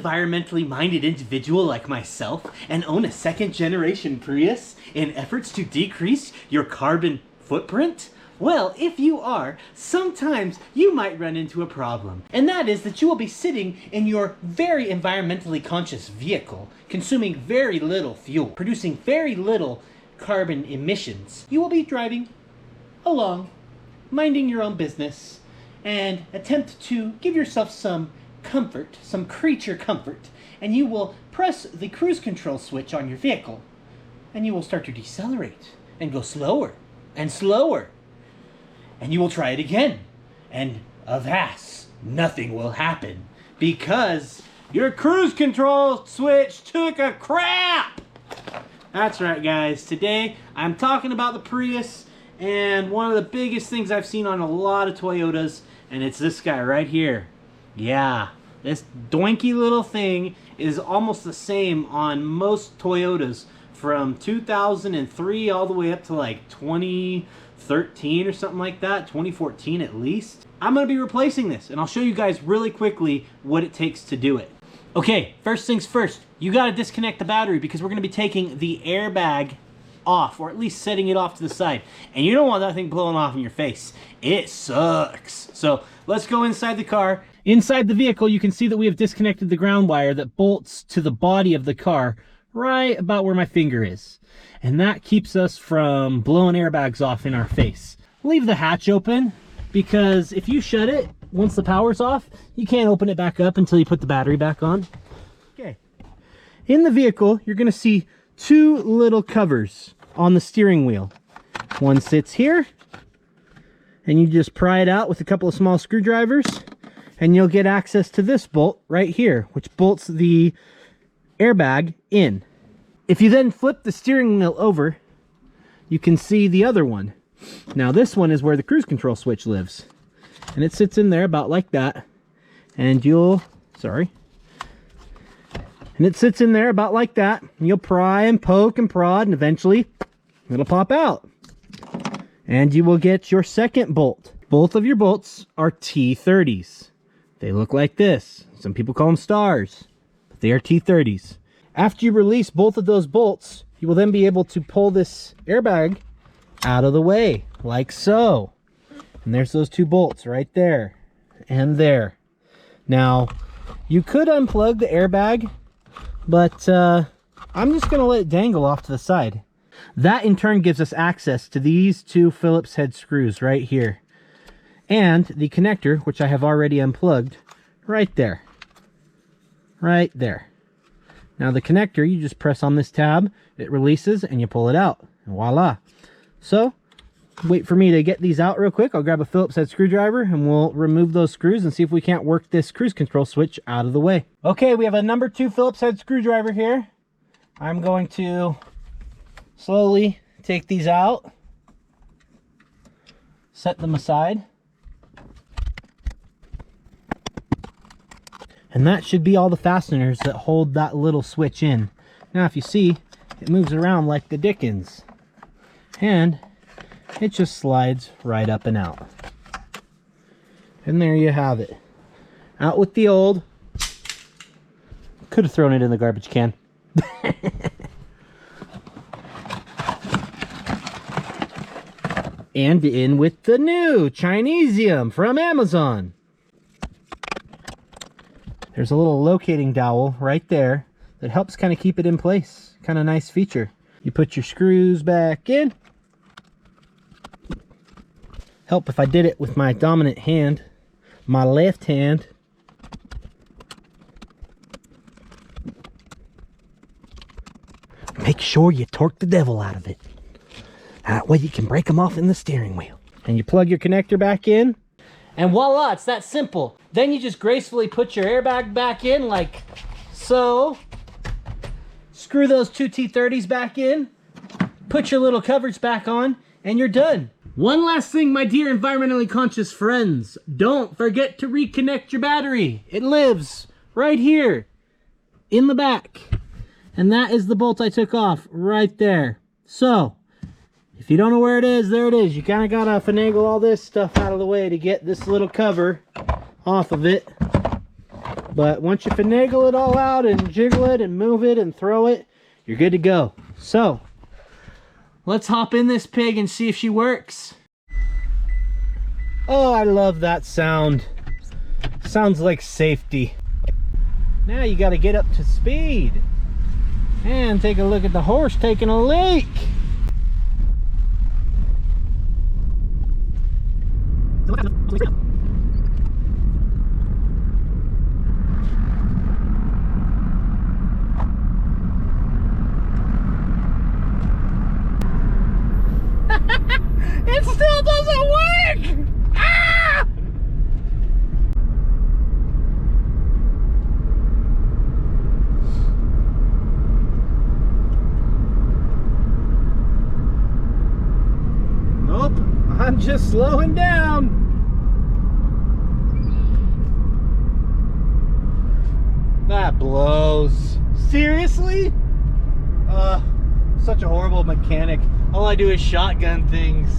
environmentally minded individual like myself and own a second-generation Prius in efforts to decrease your carbon footprint? Well, if you are, sometimes you might run into a problem. And that is that you will be sitting in your very environmentally conscious vehicle, consuming very little fuel, producing very little carbon emissions. You will be driving along, minding your own business, and attempt to give yourself some comfort, some creature comfort, and you will press the cruise control switch on your vehicle, and you will start to decelerate and go slower and slower. And you will try it again, and avast, nothing will happen because your cruise control switch took a crap. That's right, guys. Today I'm talking about the Prius, and one of the biggest things I've seen on a lot of Toyotas, and it's this guy right here. Yeah, this doinky little thing is almost the same on most Toyotas from 2003 all the way up to like 2013 or something like that, 2014 at least. I'm going to be replacing this, and I'll show you guys really quickly what it takes to do it. Okay, first things first, you got to disconnect the battery because we're going to be taking the airbag off, or at least setting it off to the side. And you don't want that thing blowing off in your face. It sucks. So let's go inside the car. Inside the vehicle, you can see that we have disconnected the ground wire that bolts to the body of the car right about where my finger is. And that keeps us from blowing airbags off in our face. Leave the hatch open because if you shut it, once the power's off, you can't open it back up until you put the battery back on. Okay. In the vehicle, you're going to see two little covers on the steering wheel. One sits here, and you just pry it out with a couple of small screwdrivers, and you'll get access to this bolt right here, which bolts the airbag in. If you then flip the steering wheel over, you can see the other one. Now this one is where the cruise control switch lives, and it sits in there about like that, and it sits in there about like that, and you'll pry and poke and prod, and eventually it'll pop out. And you will get your second bolt. Both of your bolts are T30s. They look like this. Some people call them stars, but they are T30s. After you release both of those bolts, you will then be able to pull this airbag out of the way, like so. And there's those two bolts right there and there. Now, you could unplug the airbag, but I'm just going to let it dangle off to the side. That in turn gives us access to these two Phillips head screws right here. And the connector, which I have already unplugged, right there. Right there. Now the connector, you just press on this tab, it releases, and you pull it out. And voila. So, wait for me to get these out real quick. I'll grab a Phillips head screwdriver and we'll remove those screws and see if we can't work this cruise control switch out of the way. Okay, we have a number 2 Phillips head screwdriver here. I'm going to slowly take these out, set them aside, and that should be all the fasteners that hold that little switch in. Now if you see, it moves around like the dickens, and it just slides right up and out. And there you have it. Out with the old. Could have thrown it in the garbage can. And in with the new Chinesium from Amazon. There's a little locating dowel right there that helps kind of keep it in place. Kind of nice feature. You put your screws back in. Help if I did it with my dominant hand, my left hand. Make sure you torque the devil out of it. That way you can break them off in the steering wheel. And you plug your connector back in, and voila, it's that simple. Then you just gracefully put your airbag back in like so. Screw those two T30s back in, put your little covers back on, and you're done. One last thing, my dear environmentally conscious friends. Don't forget to reconnect your battery. It lives right here in the back. And that is the bolt I took off right there. So, if you don't know where it is, there it is. You kind of got to finagle all this stuff out of the way to get this little cover off of it. But once you finagle it all out and jiggle it and move it and throw it, you're good to go. So, let's hop in this pig and see if she works. Oh, I love that sound. Sounds like safety. Now you gotta get up to speed. And take a look at the horse taking a leak. It still doesn't work! Ah! Nope, I'm just slowing down. That blows. Seriously? Such a horrible mechanic. All I do is shotgun things.